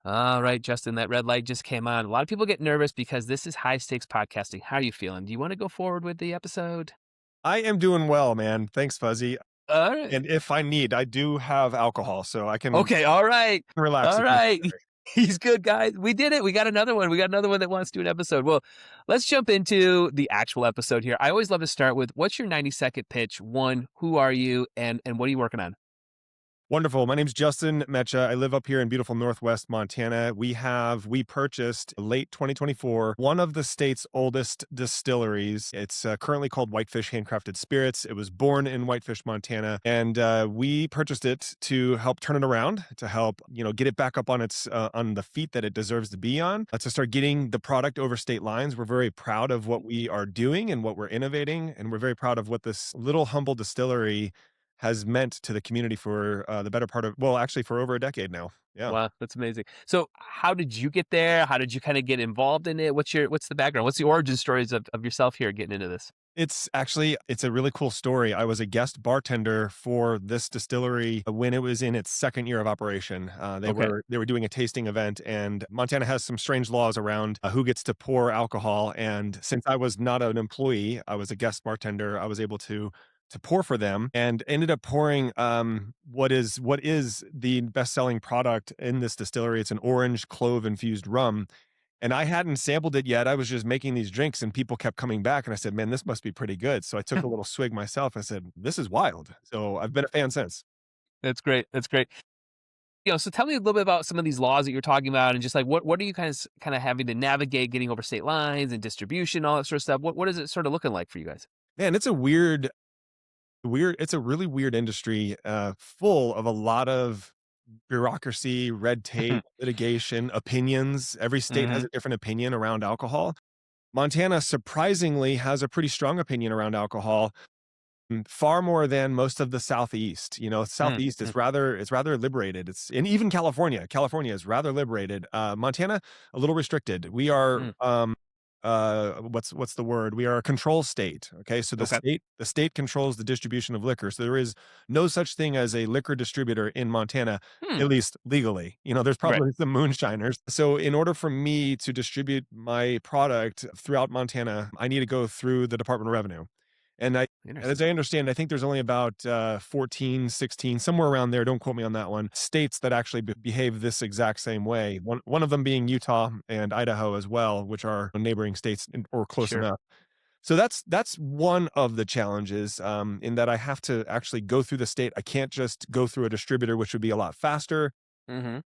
All right, Justin, that red light just came on. A lot of people get nervous because this is high stakes podcasting. How are you feeling? Do you want to go forward with the episode? I am doing well, man. Thanks, Fuzzy. All right. And if I need, I do have alcohol, so I can Okay. All right. relax All if right. necessary. He's good, guys. We did it. We got another one. We got another one that wants to do an episode. Well, let's jump into the actual episode here. I always love to start with what's your 90-second pitch? One, who are you and what are you working on? Wonderful. My name's Justin Meccia. I live up here in beautiful Northwest Montana. We purchased late 2024 one of the state's oldest distilleries. It's currently called Whitefish Handcrafted Spirits. It was born in Whitefish, Montana, and we purchased it to help turn it around, to help get it back up on its on the feet that it deserves to be on, to start getting the product over state lines. We're very proud of what we are doing and what we're innovating, and we're very proud of what this little humble distillery has meant to the community for the better part of, well, actually for over a decade now. Yeah. Wow, that's amazing. So how did you get there? How did you kind of get involved in it? What's the background? What's the origin stories of yourself here getting into this? It's a really cool story. I was a guest bartender for this distillery when it was in its second year of operation. Okay. They were doing a tasting event, and Montana has some strange laws around who gets to pour alcohol. And since I was not an employee, I was a guest bartender. I was able to pour for them and ended up pouring what is the best selling product in this distillery. It's an orange clove infused rum, and I hadn't sampled it yet. I was just making these drinks and people kept coming back, and I said, "Man, this must be pretty good." So I took a little swig myself. I said, "This is wild." So I've been a fan since. That's great. That's great. So tell me a little bit about some of these laws that you're talking about and just like what are you kind of having to navigate getting over state lines and distribution, all that sort of stuff. What is it sort of looking like for you guys? Man, it's a really weird industry, full of a lot of bureaucracy, red tape, litigation, opinions. Every state has Hmm. a different opinion around alcohol. Montana surprisingly has a pretty strong opinion around alcohol. Far more than most of the Southeast. Southeast Mm-hmm. is rather liberated. And even California is rather liberated. Montana, a little restricted. We are, what's the word? We are a control state. Okay. So Okay. the state controls the distribution of liquor. So there is no such thing as a liquor distributor in Montana, Hmm. at least legally. There's Right. probably some moonshiners. So in order for me to distribute my product throughout Montana, I need to go through the Department of Revenue. And as Interesting. I understand, I think there's only about 14, 16, somewhere around there. Don't quote me on that one. States that actually behave this exact same way. One of them being Utah and Idaho as well, which are neighboring states or close Sure. enough. So that's one of the challenges, in that I have to actually go through the state. I can't just go through a distributor, which would be a lot faster, Hmm.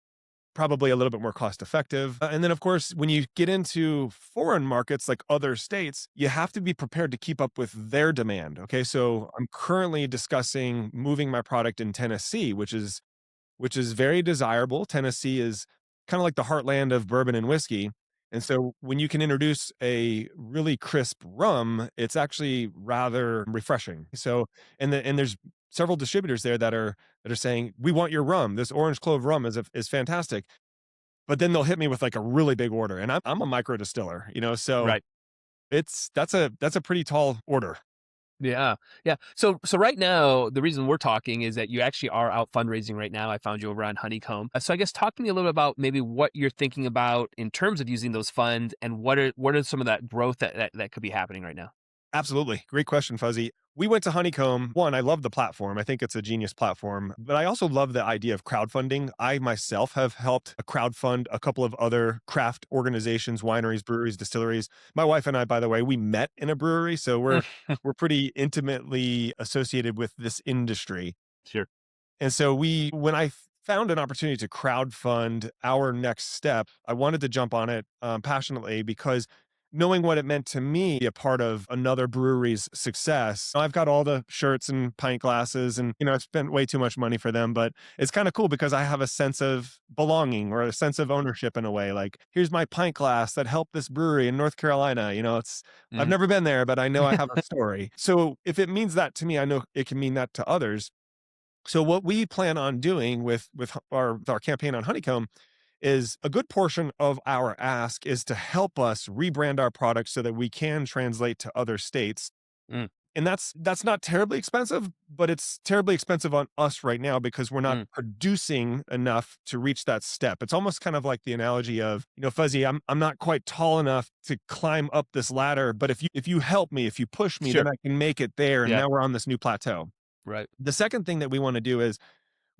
probably a little bit more cost effective. And then, of course, when you get into foreign markets like other states, you have to be prepared to keep up with their demand. Okay. So I'm currently discussing moving my product in Tennessee, which is very desirable. Tennessee is kind of like the heartland of bourbon and whiskey. And so when you can introduce a really crisp rum, it's actually rather refreshing. So and there's several distributors there that are saying, "We want your rum. This orange clove rum is fantastic." But then they'll hit me with like a really big order, and I'm a micro distiller, so Right. that's a pretty tall order. Yeah. Yeah. So right now, the reason we're talking is that you actually are out fundraising right now. I found you over on Honeycomb. So I guess talk to me a little bit about maybe what you're thinking about in terms of using those funds and what are some of that growth that could be happening right now? Absolutely. Great question, Fuzzy. We went to Honeycomb. One, I love the platform. I think it's a genius platform, but I also love the idea of crowdfunding. I myself have helped crowdfund a couple of other craft organizations, wineries, breweries, distilleries. My wife and I, by the way, we met in a brewery, so we're pretty intimately associated with this industry. Sure. And so when I found an opportunity to crowdfund our next step, I wanted to jump on it passionately because knowing what it meant to me, be a part of another brewery's success. I've got all the shirts and pint glasses, and I've spent way too much money for them, but it's kind of cool because I have a sense of belonging or a sense of ownership in a way. Like, here's my pint glass that helped this brewery in North Carolina. I've Mhm. never been there, but I know I have a story. So if it means that to me, I know it can mean that to others. So what we plan on doing with our campaign on Honeycomb is a good portion of our ask is to help us rebrand our products so that we can translate to other states. Mm. And that's not terribly expensive, but it's terribly expensive on us right now because we're not Mm, producing enough to reach that step. It's almost kind of like the analogy of, Fuzzy, I'm not quite tall enough to climb up this ladder, but if you help me, if you push me, then sure. I can make it there. And Yeah. now we're on this new plateau. Right. The second thing that we want to do is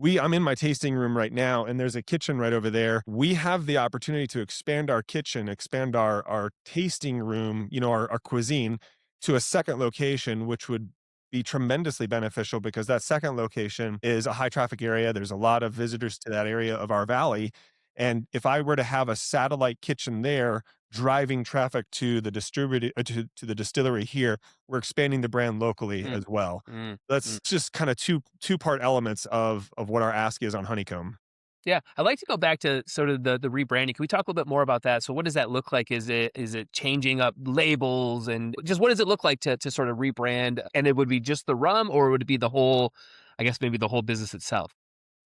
I'm in my tasting room right now, and there's a kitchen right over there. We have the opportunity to expand our kitchen, expand our tasting room, our cuisine to a second location, which would be tremendously beneficial because that second location is a high traffic area. There's a lot of visitors to that area of our valley. And if I were to have a satellite kitchen there, driving traffic to the distributor to the distillery here, we're expanding the brand locally Mm, as well. mm, That's mm. just kind of two-part elements of what our ask is on Honeycomb. Yeah, I'd like to go back to sort of the rebranding. Can we talk a little bit more about that? So, what does that look like? Is it changing up labels and just what does it look like to sort of rebrand? And it would be just the rum, or would it be the whole? I guess maybe the whole business itself.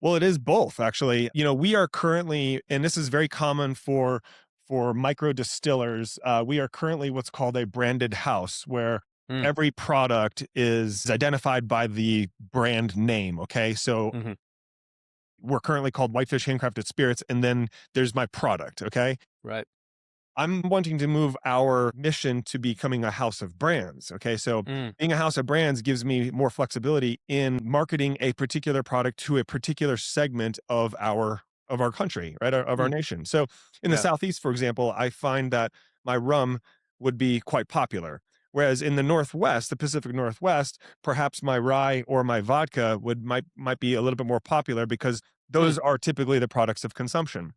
Well, it is both, actually. We are currently, and this is very common for micro distillers. We are currently what's called a branded house, where Mm, every product is identified by the brand name. Okay, so hmm. we're currently called Whitefish Handcrafted Spirits, and then there's my product. Okay, Right. I'm wanting to move our mission to becoming a house of brands. Okay. So Mm, being a house of brands gives me more flexibility in marketing a particular product to a particular segment of our country, right? Of our mm, nation. So in the yeah. Southeast, for example, I find that my rum would be quite popular. Whereas in the Northwest, the Pacific Northwest, perhaps my rye or my vodka might be a little bit more popular because Mm, those are typically the products of consumption.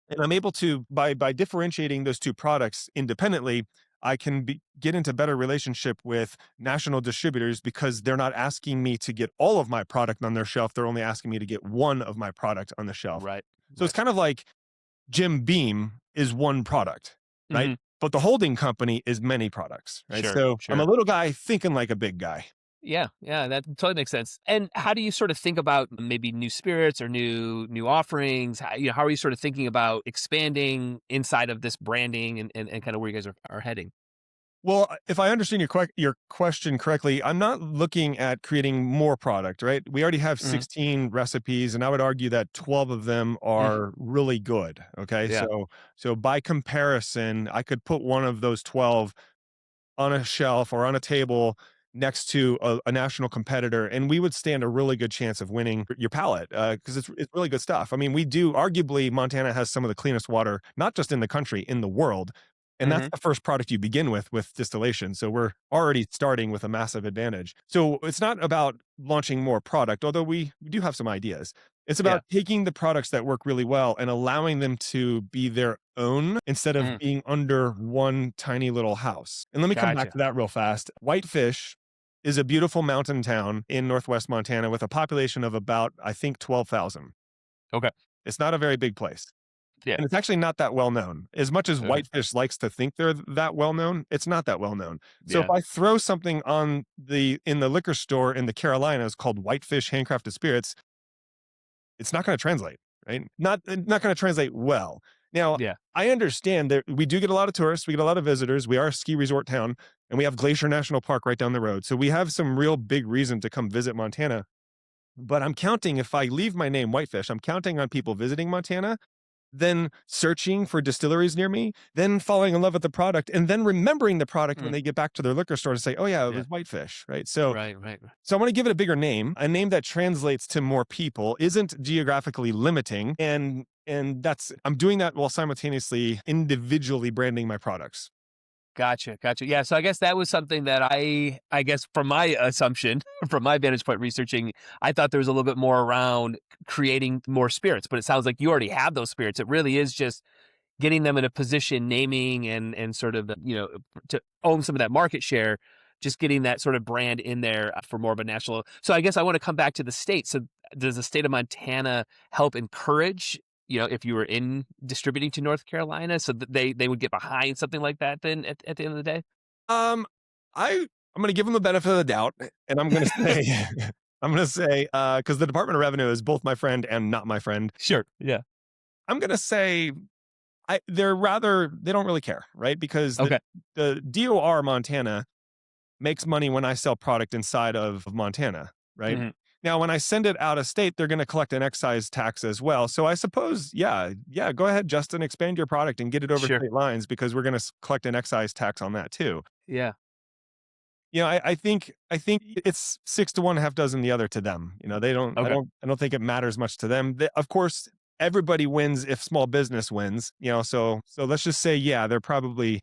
And I'm able to by differentiating those 2 products independently, I can get into better relationship with national distributors because they're not asking me to get all of my product on their shelf. They're only asking me to get one of my product on the shelf. right. So it's Right. kind of like Jim Beam is one product, right? Hmm. But the holding company is many products, right? Sure. So I'm a Sure. little guy thinking like a big guy. Yeah, yeah, that totally makes sense. And how do you sort of think about maybe new spirits or new offerings? How are you sort of thinking about expanding inside of this branding and kind of where you guys are heading? Well, if I understand your question correctly, I'm not looking at creating more product, right? We already have Hmm. 16 recipes, and I would argue that 12 of them Mm, are really good. Okay, yeah. so by comparison, I could put one of those 12 on a shelf or on a table next to a national competitor, and we would stand a really good chance of winning your palate because it's really good stuff. I mean, we do arguably Montana has some of the cleanest water, not just in the country, in the world. And that's Hmm. the first product you begin with distillation. So we're already starting with a massive advantage. So it's not about launching more product, although we do have some ideas. It's Yeah. about taking the products that work really well and allowing them to be their own instead of Mm, being under one tiny little house. And let me come back gotcha. to that real fast. Whitefish is a beautiful mountain town in northwest Montana with a population of about, I think, 12,000. Okay. It's not a very big place. Yeah. And it's actually not that well known. As much as Okay. Whitefish likes to think they're that well known, it's not that well known. So if Yeah. I throw something in the liquor store in the Carolinas called Whitefish Handcrafted Spirits, it's not gonna translate, right? Not gonna translate well. Now, Yeah. I understand that we do get a lot of tourists, we get a lot of visitors, we are a ski resort town, and we have Glacier National Park right down the road. So we have some real big reason to come visit Montana. But I'm counting if I leave my name Whitefish, I'm counting on people visiting Montana, then searching for distilleries near me, then falling in love with the product, and then remembering the product when Mm, they get back to their liquor store to say, "Oh yeah, it yeah. was Whitefish," right? So Right. Right. Right. so I want to give it a bigger name, a name that translates to more people, isn't geographically limiting, and that's I'm doing that while simultaneously individually branding my products. Gotcha. Gotcha. Yeah. So I guess that was something that I guess from my assumption, from my vantage point researching, I thought there was a little bit more around creating more spirits, but it sounds like you already have those spirits. It really is just getting them in a position, naming and sort of, to own some of that market share, just getting that sort of brand in there for more of a national. So I guess I want to come back to the state. So does the state of Montana help encourage, if you were in distributing to North Carolina so that they would get behind something like that then at the end of the day? Um, I'm gonna give them the benefit of the doubt, and I'm gonna say I'm gonna say, because the Department of Revenue is both my friend and not my friend. Sure. Yeah. I'm gonna say they don't really care, right? Because the Okay. the DOR Montana makes money when I sell product inside of Montana, right? Mhm. Now, when I send it out of state, they're going to collect an excise tax as well. So I suppose, yeah, go ahead, Justin, expand your product and get it over Sure. state lines because we're going to collect an excise tax on that too. Yeah. I think it's 6 to 1, half dozen the other to them. They don't. I Okay. don't. I don't think it matters much to them. Of course, everybody wins if small business wins. So let's just say, yeah, they're probably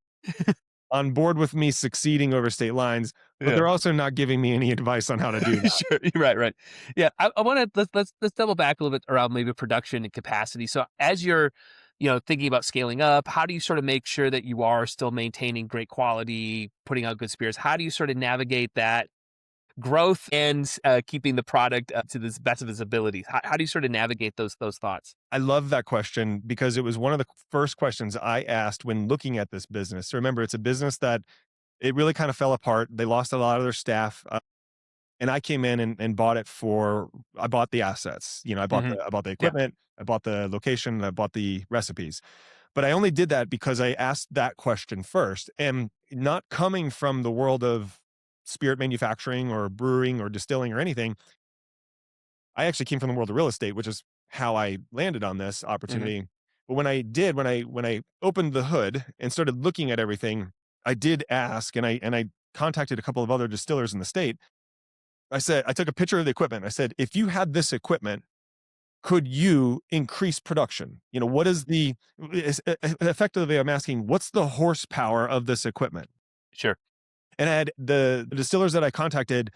on board with me succeeding over state lines, but Yeah. they're also not giving me any advice on how to do that. Sure. Right, right. Yeah, I wanna let's double back a little bit around maybe production and capacity. So as you're, thinking about scaling up, how do you sort of make sure that you are still maintaining great quality, putting out good spirits? How do you sort of navigate that growth and, keeping the product up to the best of its abilities? How do you sort of navigate those thoughts? I love that question because it was one of the first questions I asked when looking at this business. So remember, it's a business that it really kind of fell apart. They lost a lot of their staff. And I came in and bought it I bought the assets. Mhm. I bought the Yeah. equipment, I bought the location, and I bought the recipes. But I only did that because I asked that question first. And not coming from the world of spirit manufacturing or brewing or distilling or anything, I actually came from the world of real estate, which is how I landed on this Mhm. opportunity. But when I opened the hood and started looking at everything, I did ask, and I contacted a couple of other distillers in the state. I took a picture of the equipment. I said, if you had this equipment, could you increase production? What is effectively, I'm asking, what's the horsepower of this equipment? Sure. And I had the distillers that I contacted.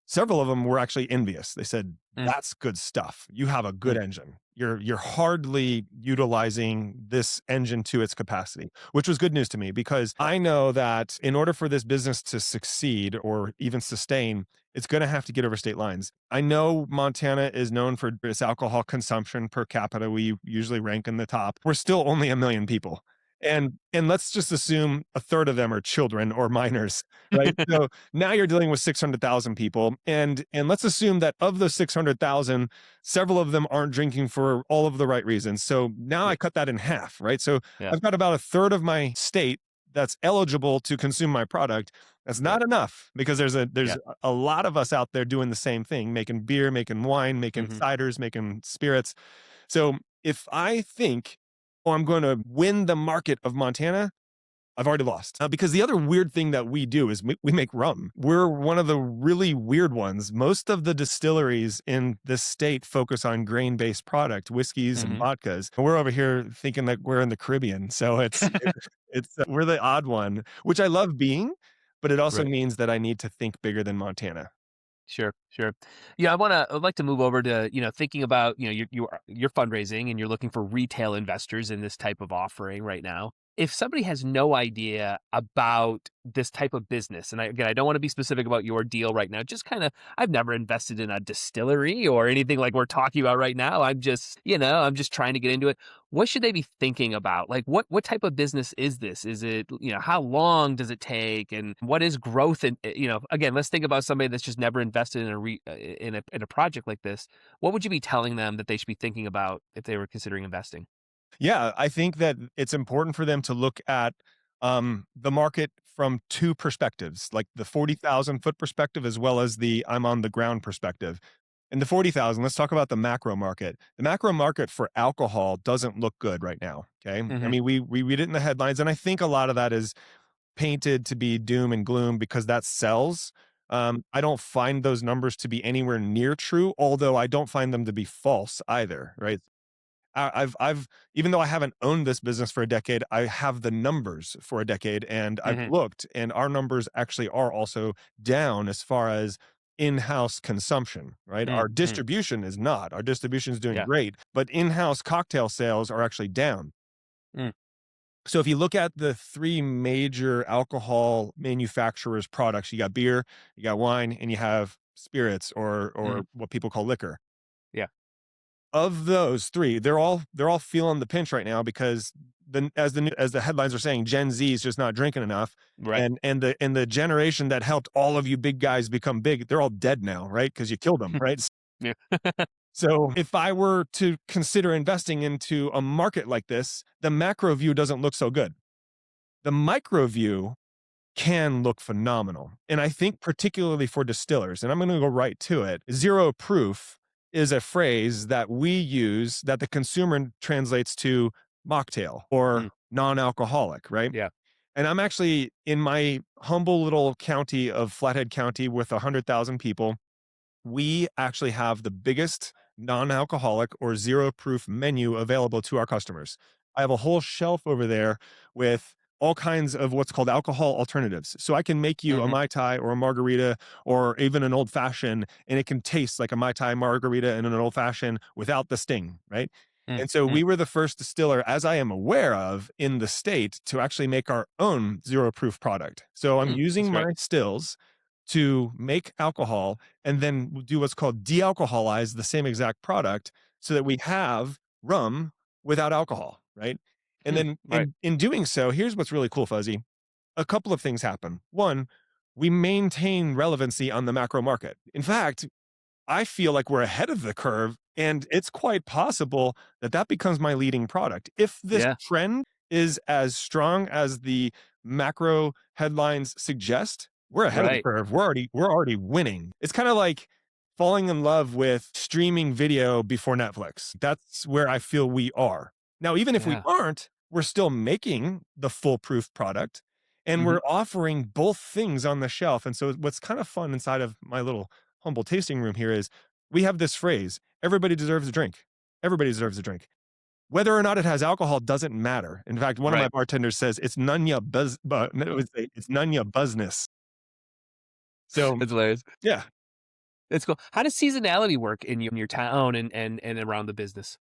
Several of them were actually envious. They said, Mm, "That's good stuff. You have a good mm, engine. You're hardly utilizing this engine to its capacity," which was good news to me because I know that in order for this business to succeed or even sustain, it's gonna have to get over state lines. I know Montana is known for its alcohol consumption per capita. We usually rank in the top. We're still only 1,000,000 people. And let's just assume a third of them are children or minors, right? So now you're dealing with 600,000 people, and let's assume that of those 600,000, several of them aren't drinking for all of the right reasons. So now yeah. I cut that in half, right? So Yeah. I've got about a third of my state that's eligible to consume my product. That's Right. not enough because there's a Yeah. there's a lot of us out there doing the same thing, making beer, making wine, making Mhm. ciders, making spirits. So if I think, oh, I'm going to win the market of Montana, I've already lost. Because the other weird thing that we do is we make rum. We're one of the really weird ones. Most of the distilleries in this state focus on grain-based product, whiskeys and Mhm. vodkas. We're over here thinking that we're in the Caribbean. So we're the odd one, which I love being, but it also Right. means that I need to think bigger than Montana. Sure, sure. Yeah, I'd like to move over to, thinking about, you're fundraising and you're looking for retail investors in this type of offering right now. If somebody has no idea about this type of business, and again, I don't want to be specific about your deal right now, just kind of, I've never invested in a distillery or anything like we're talking about right now. I'm just trying to get into it. What should they be thinking about? Like, what type of business is this? Is it, how long does it take, and what is growth? And again, let's think about somebody that's just never invested in a project like this. What would you be telling them that they should be thinking about if they were considering investing? Yeah, I think that it's important for them to look at the market from two perspectives, like the 40,000-foot perspective as well as the I'm on the ground perspective. In the 40,000, let's talk about the macro market. The macro market for alcohol doesn't look good right now. Okay. I Hmm. mean, we read it in the headlines, and I think a lot of that is painted to be doom and gloom because that sells. I don't find those numbers to be anywhere near true, although I don't find them to be false either. Right. I've even though I haven't owned this business for a decade, I have the numbers for a decade, and I've Hmm. looked, and our numbers actually are also down as far as in-house consumption, right? Our Mm-hmm. distribution is not. Our distribution is doing Yeah. great, but in-house cocktail sales are actually down. Mm. So if you look at the three major alcohol manufacturers' products, you got beer, you got wine, and you have spirits Hmm. or what people call liquor. Yeah. Of those 3, they're all feeling the pinch right now because as the headlines are saying, Gen Z is just not drinking enough, Right. and the generation that helped all of you big guys become big, they're all dead now, right? Because you killed them, right? Yeah. So if I were to consider investing into a market like this, the macro view doesn't look so good. The micro view can look phenomenal. And I think particularly for distillers, and I'm going to go right to it, zero proof is a phrase that we use that the consumer translates to mocktail Mm, or non-alcoholic, right? yeah. And I'm actually in my humble little county of Flathead County with 100,000 people. We actually have the biggest non-alcoholic or zero proof menu available to our customers. I have a whole shelf over there with all kinds of what's called alcohol alternatives. So I can make you a Hmm. Mai Tai or a margarita or even an old fashioned, and it can taste like a Mai Tai margarita and an old fashioned without the sting, right? Mm, And so mm, we were the first distiller, as I am aware of, in the state to actually make our own zero proof product. So I'm that's using great. my stills to make alcohol and then do what's called de-alcoholize the same exact product so that we have rum without alcohol, right? And Hmm, then right. in doing so, here's what's really cool, Fuzzy. A couple of things happen. One, we maintain relevancy on the macro market. In fact, I feel like we're ahead of the curve, and it's quite possible that that becomes my leading product. If this Yeah. trend is as strong as the macro headlines suggest, we're ahead of the Right. curve. We're already winning. It's kind of like falling in love with streaming video before Netflix. That's where I feel we are. Now, even if we Yeah. aren't, we're still making the foolproof product and Hmm. we're offering both things on the shelf. And so what's kind of fun inside of my little humble tasting room here is we have this phrase, everybody deserves a drink. Everybody deserves a drink. Whether or not it has alcohol doesn't matter. In fact, one of my Right. bartenders says it's none ya buzz, but no, it's none ya business. So That's hilarious. yeah, That's cool. How does seasonality work in your town and around the business?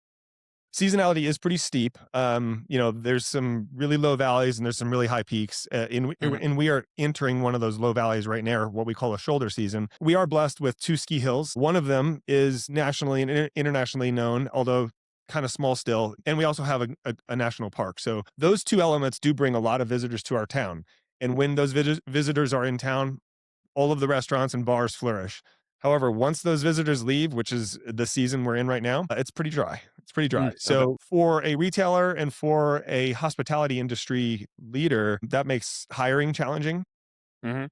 seasonality is pretty steep. There's some really low valleys and there's some really high peaks. Hmm. And we are entering one of those low valleys right now, what we call a shoulder season. We are blessed with two ski hills. One of them is nationally and internationally known, although kind of small still. And we also have a national park. So those two elements do bring a lot of visitors to our town. And when those visitors are in town, all of the restaurants and bars flourish. However, once those visitors leave, which is the season we're in right now, it's pretty dry. It's pretty dry. Mm, okay. So, for a retailer and for a hospitality industry leader, that makes hiring challenging Hmm.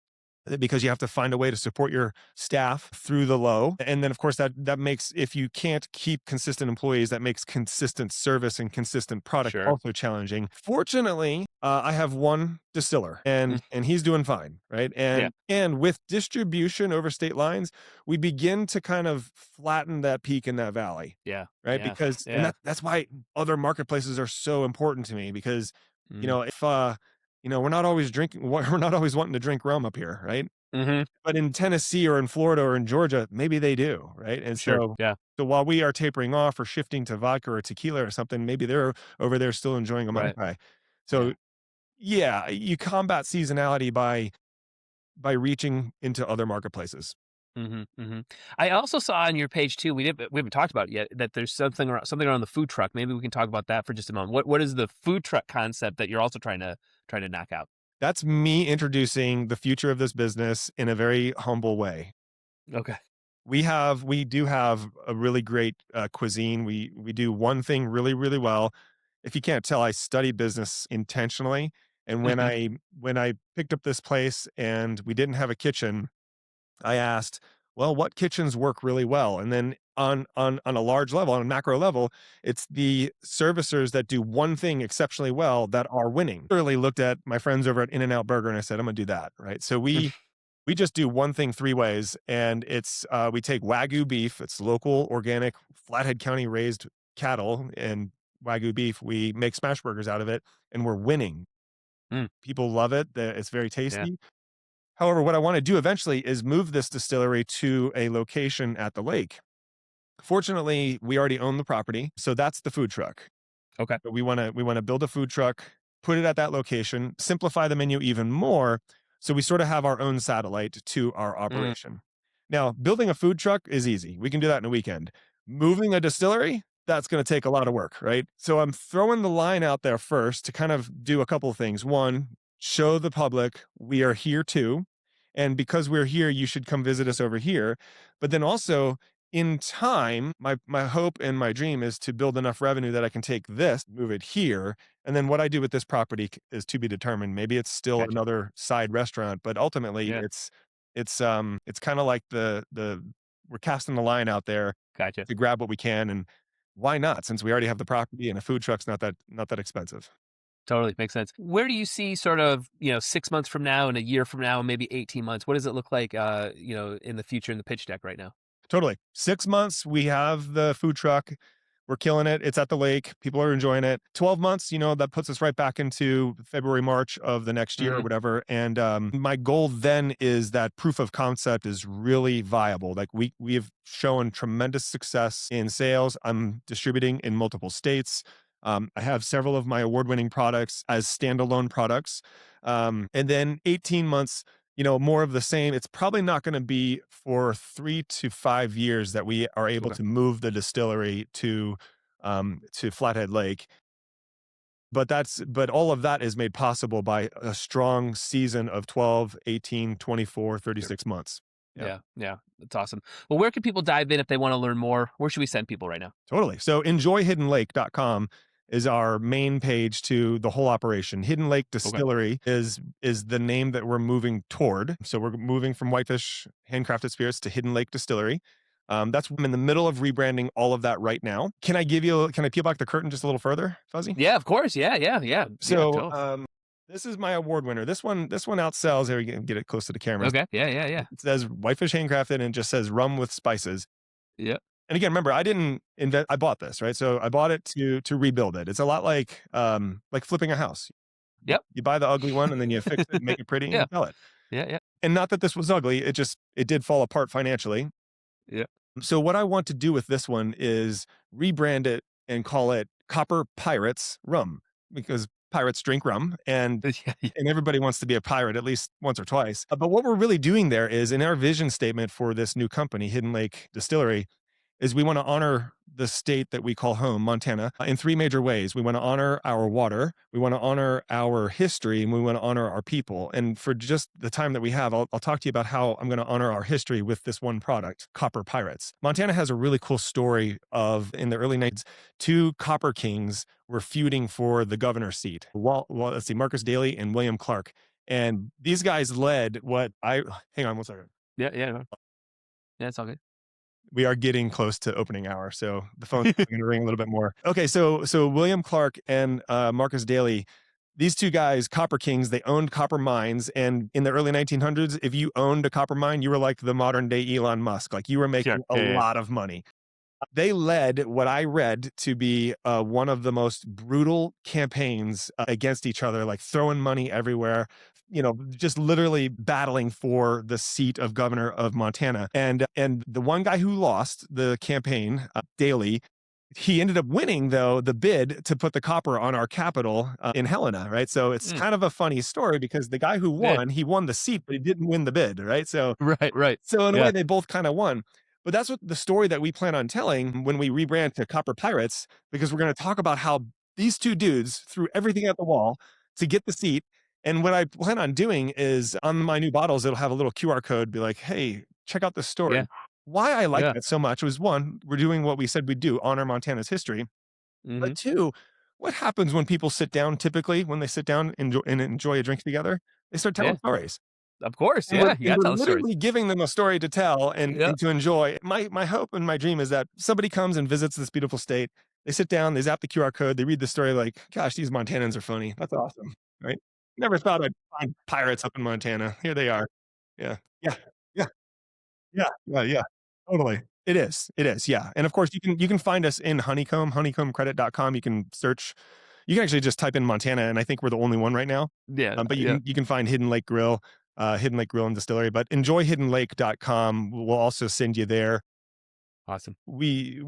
because you have to find a way to support your staff through the low. And then of course that makes, if you can't keep consistent employees, that makes consistent service and consistent product Sure. also challenging. Fortunately, I have one distiller Mm, and he's doing fine, right? yeah. And with distribution over state lines, we begin to kind of flatten that peak in that valley, Yeah. right? Yeah. Because Yeah. that's why other marketplaces are so important to me because Mm. if we're not always drinking, we're not always wanting to drink rum up here, right? Hmm. But in Tennessee or in Florida or in Georgia, maybe they do, right? And Sure. so Yeah. so while we are tapering off or shifting to vodka or tequila or something, maybe they're over there still enjoying a Mai Right. Tai. Yeah. So yeah, you combat seasonality by reaching into other marketplaces. Hmm. Hmm. I also saw on your page too. We haven't talked about it yet. That there's something around the food truck. Maybe we can talk about that for just a moment. What is the food truck concept that you're also trying to knock out? That's me introducing the future of this business in a very humble way. Okay. We do have a really great cuisine. We do one thing really really well. If you can't tell, I study business intentionally. And when Hmm. I picked up this place and we didn't have a kitchen, I asked, well, what kitchens work really well? And then on a large level, on a macro level, it's the servicers that do one thing exceptionally well that are winning. Literally looked at my friends over at In-N-Out Burger and I said, I'm gonna do that. Right. So we just do one thing three ways, and it's we take Wagyu beef, it's local, organic, Flathead County raised cattle and Wagyu beef. We make smash burgers out of it, and we're winning. Mm, People love it. It's very yeah. tasty. However, what I want to do eventually is move this distillery to a location at the lake. Fortunately, we already own the property, so that's the food truck. Okay. But we wanna build a food truck, put it at that location, simplify the menu even more, so we sorta have our own satellite to our Mm, operation. Now, building a food truck is easy. We can do that in a weekend. Moving a distillery, that's gonna take a lot of work, right? So I'm throwing the line out there first to kind of do a couple of things. One, show the public we are here too, and because we're here, you should come visit us over here. But then also in time, my hope and my dream is to build enough revenue that I can take this, move it here, And then what I do with this property is to be determined. Maybe it's still Gotcha. another side restaurant, but ultimately Yeah. it's kind of like the we're casting the line out there Gotcha. to grab what we can, and why not? Since we already have the property and a food truck's not that expensive. Totally makes sense. Where do you see sort of, 6 months from now and a year from now, maybe 18 months? What does it look like, in the future in the pitch deck right now? Totally. 6 months, we have the food truck. We're killing it. It's at the lake. People are enjoying it. 12 months, that puts us right back into February, March of the next year or Mhm. whatever. And my goal then is that proof of concept is really viable. Like we've shown tremendous success in sales. I'm distributing in multiple states. I have several of my award-winning products as standalone products. And then 18 months, more of the same. It's probably not going to be for 3 to 5 years that we are able Okay. to move the distillery to Flathead Lake. But all of that is made possible by a strong season of 12, 18, 24, Sure. 36 months. Yeah. Yeah. Yeah. That's awesome. Well, where can people dive in if they want to learn more? Where should we send people right now? Totally. So enjoyhiddenlake.com is our main page to the whole operation. Hidden Lake Okay. Distillery is the name that we're moving toward. So we're moving from Whitefish Handcrafted Spirits to Hidden Lake Distillery. I'm in the middle of rebranding all of that right now. Can I peel back the curtain just a little further, Fuzzy? Yeah, of course. Yeah. Yeah. Yeah. Yeah. So Totally. this is my award winner. This one outsells. There, you can get it close to the camera. Okay. Yeah. Yeah. Yeah. It says Whitefish Handcrafted and it just says rum with spices. Yeah. And again, remember, I didn't invent. I bought this, right? So I bought it to rebuild it. It's a lot like flipping a house. You Yep. you buy the ugly one and then you fix it, make it pretty, and Yeah. you sell it. Yeah. Yeah. And not that this was ugly, it did fall apart financially. Yeah. So what I want to do with this one is rebrand it and call it Copper Pirates Rum, because pirates drink rum, and Yeah. Yeah. and everybody wants to be a pirate at least once or twice. But what we're really doing there is in our vision statement for this new company, Hidden Lake Distillery, is we want to honor the state that we call home, Montana, in three major ways. We want to honor our water, we want to honor our history, and we want to honor our people. And for just the time that we have, I'll talk to you about how I'm going to honor our history with this one product, Copper Pirates. Montana has a really cool story of in the early 90s, two copper kings were feuding for the governor's seat. Let's see, Marcus Daly and William Clark. And these guys led hang on one second. Yeah. Yeah. Yeah. It's all good. We are getting close to opening hour, so the phone's going to ring a little bit more. Okay, so William Clark and Marcus Daly, these two guys, copper kings, they owned copper mines, and in the early 1900s, if you owned a copper mine, you were like the modern day Elon Musk, like you were Sure. making a Yeah. Yeah. lot of money. They led what I read to be one of the most brutal campaigns against each other, like throwing money everywhere, just literally battling for the seat of governor of Montana. And the one guy who lost the campaign, Daley, he ended up winning though the bid to put the copper on our capital in Helena, right? So it's Mm. kind of a funny story because the guy who Yeah. won, he won the seat, but he didn't win the bid, right? So Right. Right. so in a way, Yeah. they both kind of won. But that's what the story that we plan on telling when we rebrand to Copper Pirates, because we're going to talk about how these two dudes threw everything at the wall to get the seat. And what I plan on doing is on my new bottles, it'll have a little QR code, be like, hey, check out this Yeah. story. Why I like Yeah. that so much was one, we're doing what we said we'd do, honor Montana's history. Hmm. But two, what happens when people sit down typically, when they sit down and enjoy a drink together? They start telling Yeah. stories. Of course. And we're Yeah. You and got to we're tell the stories. literally giving them a story to tell Yeah. and to enjoy. My hope and my dream is that somebody comes and visits this beautiful state. They sit down, they zap the QR code, they read the story like, "Gosh, these Montanans are funny. That's awesome." Right? Never thought I'd find pirates up in Montana. Here they are. Yeah. Yeah. Yeah. Yeah. Yeah. Yeah. Totally. It is. It is. Yeah. And of course, you can find us in honeycombcredit.com. You can actually just type in Montana, and I think we're the only one right now. Yeah. But you Yeah. can find Hidden Lake Grill and Distillery. But enjoyhiddenlake.com will also send you there. Awesome. We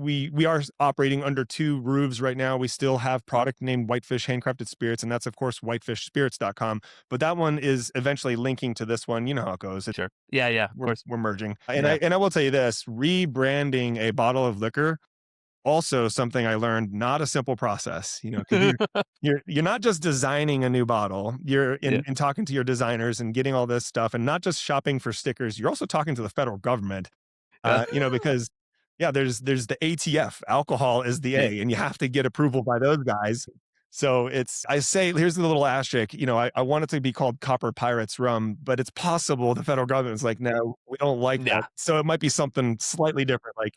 are operating under two roofs right now. We still have product named Whitefish Handcrafted Spirits, and that's of course whitefishspirits.com. But that one is eventually linking to this one. You know how it goes. Sure. Yeah. Yeah. Of course. We're merging. And Yeah. I will tell you this, rebranding a bottle of liquor, also something I learned, not a simple process, because you're not just designing a new bottle. You're Yeah. in talking to your designers and getting all this stuff and not just shopping for stickers. You're also talking to the federal government, Yeah. because yeah, there's the ATF, alcohol is the Yeah. A, and you have to get approval by those guys. So I say, here's the little asterisk, I want it to be called Copper Pirates Rum, but it's possible the federal government is like, no, we don't like Yeah. that. So it might be something slightly different, like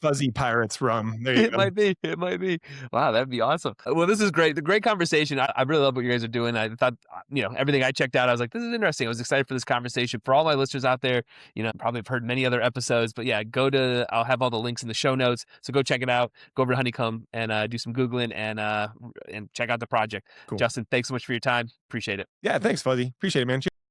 Fuzzy Pirates Rum. There you It go. might be. It might be. Wow, that'd be awesome. Well, this is great. The great conversation. I really love what you guys are doing. I thought, everything I checked out, I was like, this is interesting. I was excited for this conversation. For all my listeners out there, probably have heard many other episodes, but yeah, I'll have all the links in the show notes. So go check it out. Go over to Honeycomb and do some Googling and check out the project. Cool. Justin, thanks so much for your time. Appreciate it. Yeah, thanks, Fuzzy. Appreciate it, man.